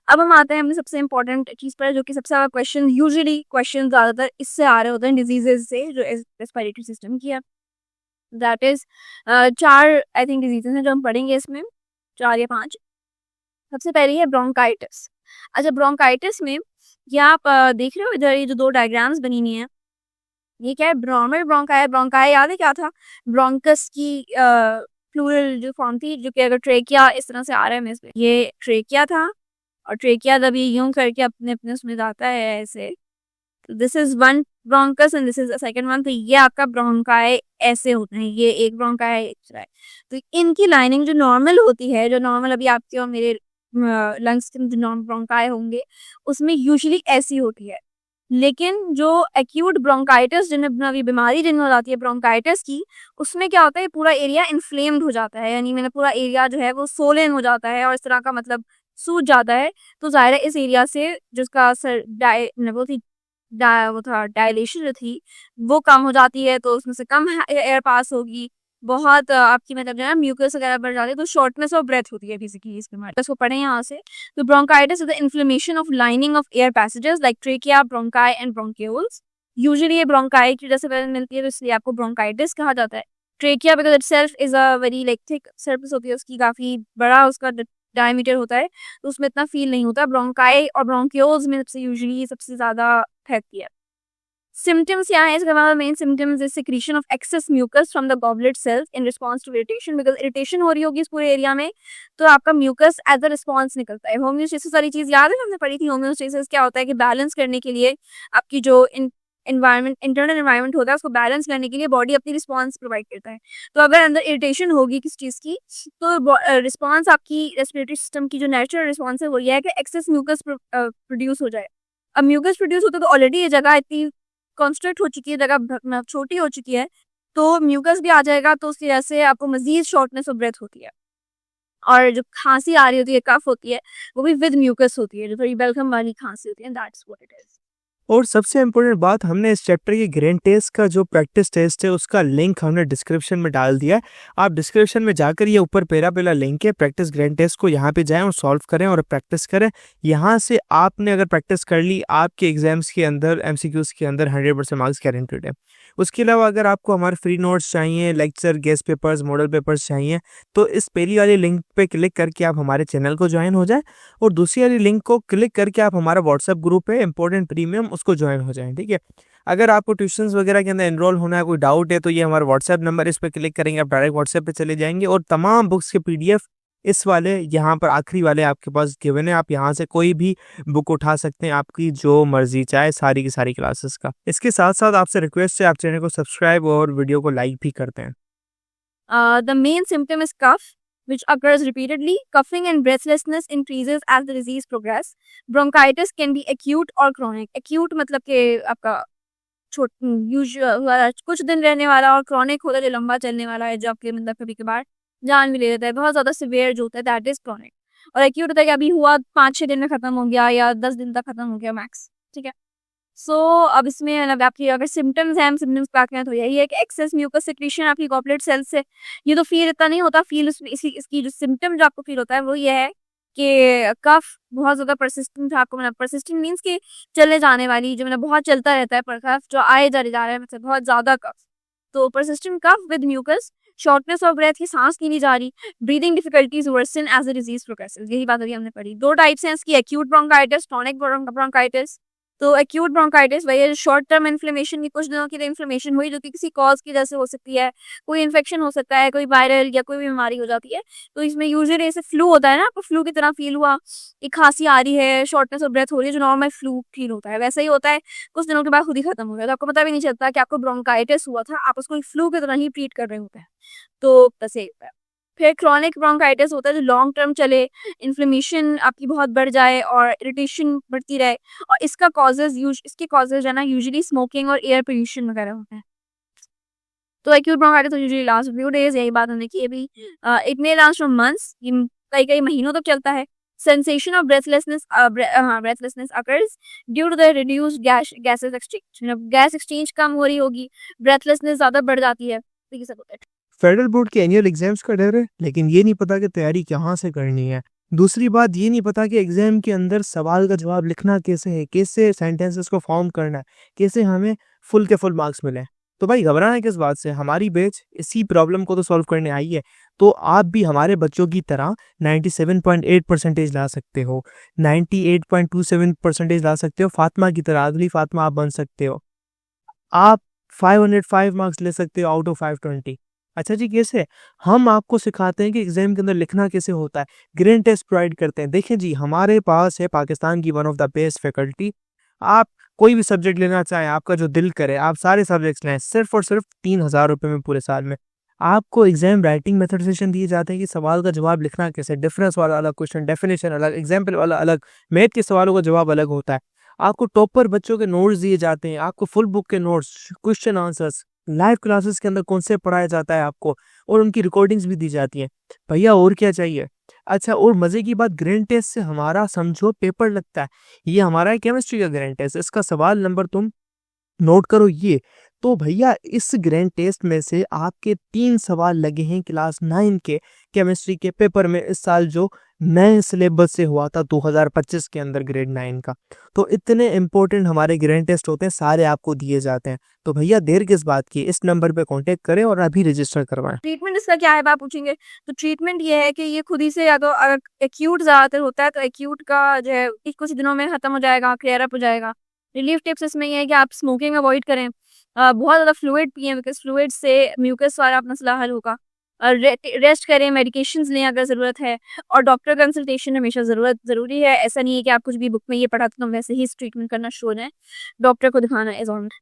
अब हम आते हैं अपनी सबसे इम्पोर्टेंट चीज़ पर, जो कि सबसे ज़्यादा क्वेश्चन ज़्यादातर इससे आ रहे होते हैं, डिजीजेज से, जो रेस्पिरेटरी सिस्टम की है। That is 4 I think diseases हैं जो हम पढ़ेंगे इसमें, 4 या 5। सबसे पहली है ब्रोंकाइटिस। अच्छा, ब्रोंकाइटिस में ये आप देख रहे हो इधर, ये जो 2 डायग्राम्स बनी हुई हैं, ये क्या है? Normal bronchi. ब्रोंकाई याद है क्या था? ब्रोंकस की प्लूरल जो फॉर्म थी, जो कि अगर ट्रेकिया इस तरह से आ रहा है में, ये ट्रेकिया था, और ट्रेकिया जब ये यूं करके अपने अपने उसमें जाता है ऐसे, this is one bronchus and this is the second one. तो ये आपका ब्रोंकाई ऐसे होते हैं, ये एक ब्रोंकाई है, एक दूसरा है। तो इनकी लाइनिंग जो नॉर्मल होती है, जो नॉर्मल अभी आपके और मेरे लंग्स के जो नॉर्मल ब्रोंकाई होंगे, उसमें यूजुअली ऐसी होती है। लेकिन जो एक्यूट ब्रोंकाइटिस, जिन्हें अभी बीमारी जिन्हें हो जाती है ब्रोंकाइटिस की, उसमें क्या होता है, पूरा एरिया इन्फ्लेम्ड हो जाता है, यानी मैंने पूरा एरिया जो है वो सोलन हो जाता है, और इस तरह का मतलब सूज जाता है। तो ज़ाहिर है इस एरिया से जिसका सर वो थी, वो था डायलेशन जो थी, वो कम हो जाती है, तो उसमें से कम एयर पास होगी। बहुत आपकी मतलब जो है म्यूकस वगैरह बढ़ जाती है, तो शॉर्टनेस ऑफ ब्रेथ होती है बेसिकली इस बीमारी। इसको पढ़ें यहाँ से। तो bronchitis is the inflammation of lining of air passages like trachea, bronchi and bronchioles. Usually ये ब्रोंकाई की वजह से मिलती है, तो इसलिए आपको ब्रोंकाइटिस कहा जाता है। Trachea because itself is a very like thick surface होती है उसकी, काफी बड़ा उसका डायमीटर होता है, तो उसमें इतना फील नहीं होता। ब्रोंकाई और ब्रोंक्यूल्स में सबसे यूजुअली सबसे ज्यादा फैक्टी है। सिम्टम्स क्या है इसके? हमारा main symptoms is secretion of excess mucus from the goblet cells in response to irritation. Because irritation हो रही होगी इस पूरे एरिया में, तो आपका म्यूकस एज अ रिस्पांस निकलता है। होम्योस्टेसिस वाली चीज याद है हमने पढ़ी थी? होम्योस्टेसिस क्या होता है कि बैलेंस करने के लिए आपकी जो इन्वायरमेंट, इंटरनल इन्वायरमेंट होता है, उसको बैलेंस करने के लिए बॉडी अपनी रिस्पांस प्रोवाइड करता है। तो अगर अंदर इरिटेशन होगी किस चीज की, तो रिस्पांस आपकी रेस्पिरेटरी सिस्टम की जो नेचुरल रिस्पांस है वो ये है कि एक्सेस म्यूकस प्रोड्यूस हो जाए। अब म्यूकस प्रोड्यूस होता है तो ऑलरेडी ये जगह इतनी कॉन्स्ट्रक्ट हो चुकी है, जगह छोटी हो चुकी है, तो म्यूकस भी आ जाएगा, तो उसकी वजह से आपको मजीद शॉर्टनेस ऑफ ब्रेथ होती है। और जो खांसी आ रही होती है, कफ होती है, वो भी विद म्यूकस होती है, जो थोड़ी बेलगम वाली खांसी होती है। That's what it is. और सबसे इम्पोर्टेंट बात, हमने इस चैप्टर की ग्रेन टेस्ट का जो प्रैक्टिस टेस्ट है उसका लिंक हमने डिस्क्रिप्शन में डाल दिया है। आप डिस्क्रिप्शन में जाकर ये ऊपर पहला लिंक है प्रैक्टिस ग्रेन टेस्ट को, यहाँ पे जाएं और सॉल्व करें और प्रैक्टिस करें। यहाँ से आपने अगर प्रैक्टिस कर ली, आपके एग्जाम्स के अंदर एमसीक्यूज के अंदर 100% मार्क्स गारंटेड है। उसके अलावा अगर आपको हमारे फ्री नोट्स चाहिए, lecture, guest papers, model papers चाहिए, तो इस पहली वाली लिंक पे क्लिक करके आप हमारे चैनल को ज्वाइन हो जाएं, और दूसरी वाली लिंक को क्लिक करके आप हमारा व्हाट्सएप ग्रुप है इंपॉर्टेंट प्रीमियम, उसको ज्वाइन हो जाएं। ठीक है, अगर आपको ट्यूशंस वगैरह के अंदर एनरोल होना है, कोई डाउट है, तो ये हमारा व्हाट्सएप नंबर, इस पर क्लिक करेंगे आप डायरेक्ट व्हाट्सएप पे चले जाएंगे, और तमाम बुक्स के पीडीएफ इस वाले यहाँ पर आखिरी वाले आपके पास गिवन है। आप यहाँ से कोई भी बुक उठा सकते हैं, आपकी जो मर्जी चाहे, सारी की सारी क्लासेस का। इसके साथ साथ आपसे रिक्वेस्ट है, आप चैनल को सब्सक्राइब और वीडियो को लाइक भी करते हैं। The main symptom is cough, which occurs repeatedly. Coughing and breathlessness increases as the disease progresses. Bronchitis can be acute or chronic. Acute मतलब कि आपका यूजुअल कुछ दिन रहने वाला, और क्रॉनिक होता है जो लंबा चलने वाला है, जो आपके मतलब कभी कभार जान भी ले लेता है, बहुत ज्यादा सिवियर जो होता है, दैट इज क्रॉनिक। और एक्यूट होता है कि अभी हुआ 5-6 दिन में खत्म हो गया, या 10 दिन तक खत्म हो गया मैक्स। ठीक है। सो अब इसमें मतलब आपकी अगर सिम्टम्स हैं, हम सिम्टम्स बात करें तो यही है कि एक्सेस म्यूकस सिक्रीशन आपकी गॉबलेट सेल्स से। ये तो फील इतना नहीं होता, फील इसकी जो सिम्टम जो आपको फील होता है वो ये है कि कफ बहुत ज्यादा परसिस्टेंट है आपको, मतलब परसिस्टेंट मीन्स कि चलने जाने वाली, जो मतलब बहुत चलता रहता है, पर कफ जो आए जा रहा है, मतलब बहुत ज्यादा कफ। तो persistent cough with mucus, shortness of breath की सांस की नहीं जा रही, breathing difficulties worsen as the disease progresses. यही बात अभी हमने पढ़ी। 2 टाइप्स हैं इसकी, एक्यूट ब्रोंकाइटिस, क्रोनिक ब्रोंकाइटिस। तो एक्यूट ब्रोंकाइटिस वही है शॉर्ट टर्म इन्फ्लेमेशन की, कुछ दिनों की इन्फ्लेमेशन हुई, जो कि किसी कॉज की वजह से हो सकती है, कोई इन्फेक्शन हो सकता है, कोई वायरल या कोई भी बीमारी हो जाती है। तो इसमें यूजुअली ऐसे फ्लू होता है ना, आपको फ्लू की तरह फील हुआ, एक खांसी आ रही है, शॉर्टनेस ऑफ ब्रेथ हो रही है, जो नॉर्मल फ्लू फील होता है वैसा ही होता है, कुछ दिनों के बाद खुद ही खत्म हो गया, तो आपको पता भी नहीं चलता कि आपको ब्रोंकाइटिस हुआ था, आप उसको फ्लू की तरह ही ट्रीट कर रहे होते हैं। तो बस यही होता है। फिर क्रॉनिक ब्रोंकाइटिस होता है जो लॉन्ग टर्म चले, इन्फ्लेमेशन आपकी बहुत बढ़ जाए और इरिटेशन बढ़ती रहे, और इसके कॉजेज है ना यूजुअली स्मोकिंग और एयर पोल्यूशन वगैरह होता है। तो एक्यूट ब्रोंकाइटिस तो यूजुअली लास्ट फ्यू डेज, यही बात हमने की अभी। It may last for months, कई कई महीनों तक चलता है। Sensation of breathlessness occurs due to the reduced gases exchange, gas exchange कम हो रही होगी, ब्रेथलेसनेस ज्यादा बढ़ जाती है, तो ये सब होता है। फेडरल बोर्ड के एनुअल एग्जाम्स का डर है, लेकिन ये नहीं पता कि तैयारी कहाँ से करनी है। दूसरी बात ये नहीं पता कि एग्ज़ाम के अंदर सवाल का जवाब लिखना कैसे है, कैसे सेंटेंसेस को फॉर्म करना है, कैसे हमें फुल के फुल मार्क्स मिलें। तो भाई घबराना किस बात से, हमारी बैच इसी प्रॉब्लम को तो सॉल्व करने आई है। तो आप भी हमारे बच्चों की तरह 97.8 परसेंटेज ला सकते हो, 98.27 परसेंटेज ला सकते हो, फातिमा की तरह, अगली फातिमा आप बन सकते हो। आप 505 मार्क्स ले सकते हो आउट ऑफ 520। अच्छा जी, कैसे? हम आपको सिखाते हैं कि एग्ज़ाम के अंदर लिखना कैसे होता है, ग्रेड टेस्ट प्रोवाइड करते हैं। देखिए जी, हमारे पास है पाकिस्तान की one of the best faculty. आप कोई भी सब्जेक्ट लेना चाहें, आपका जो दिल करे, आप सारे सब्जेक्ट्स लें, सिर्फ़ और सिर्फ़ 3000 रुपए में पूरे साल में। आपको एग्ज़ाम राइटिंग मेथड सेशन दिए जाते हैं कि सवाल का जवाब लिखना कैसे, डिफरेंस वाला अलग क्वेश्चन, डेफिनिशन अलग, एग्ज़ाम्पल वाला अलग, मैथ के सवालों का जवाब अलग होता है। आपको टॉपर बच्चों के नोट्स दिए जाते हैं, आपको फुल बुक के notes, question answers, live classes के अंदर कॉन्सेप्ट पढ़ाया जाता है आपको और उनकी रिकॉर्डिंग्स भी दी जाती हैं। भैया और क्या चाहिए? अच्छा, और मज़े की बात, ग्रैंड टेस्ट से हमारा समझो पेपर लगता है। ये हमारा है केमिस्ट्री का ग्रैंड टेस्ट, इसका सवाल नंबर तुम नोट करो ये। तो भैया इस ग्रैंड टेस्ट में से आपके 3 सवाल लगे हैं क्लास 9 के केमिस्ट्री के पेपर में इस साल, जो नए सिलेबस से हुआ था 2025 के अंदर ग्रेड 9 का। तो इतने इम्पोर्टेंट हमारे ग्रैंड टेस्ट होते हैं, सारे आपको दिए जाते हैं। तो भैया देर किस बात की, इस नंबर पे कांटेक्ट करें और अभी रजिस्टर करवाएं। ट्रीटमेंट इसका क्या है आप पूछेंगे, तो ट्रीटमेंट ये है कि ये खुद ही से, या तो अगर एक्यूट ज़्यादातर होता है तो एक्यूट का जो है कुछ दिनों में ख़त्म हो जाएगा, क्लियर अप हो जाएगा। रिलीफ टिप्स इसमें ये है कि आप स्मोकिंग अवॉइड करें, बहुत ज़्यादा फ्लूइड पिएं, बिकॉज़ फ्लूइड से म्यूकस वाला मसला हल होगा। रेस्ट करें, मेडिकेशंस लें अगर ज़रूरत है, और डॉक्टर कंसल्टेशन हमेशा ज़रूरी है। ऐसा नहीं है कि आप कुछ भी बुक में ये पढ़ा तो तुम वैसे ही ट्रीटमेंट करना शुरू है, डॉक्टर को दिखाना इज़ ऑन।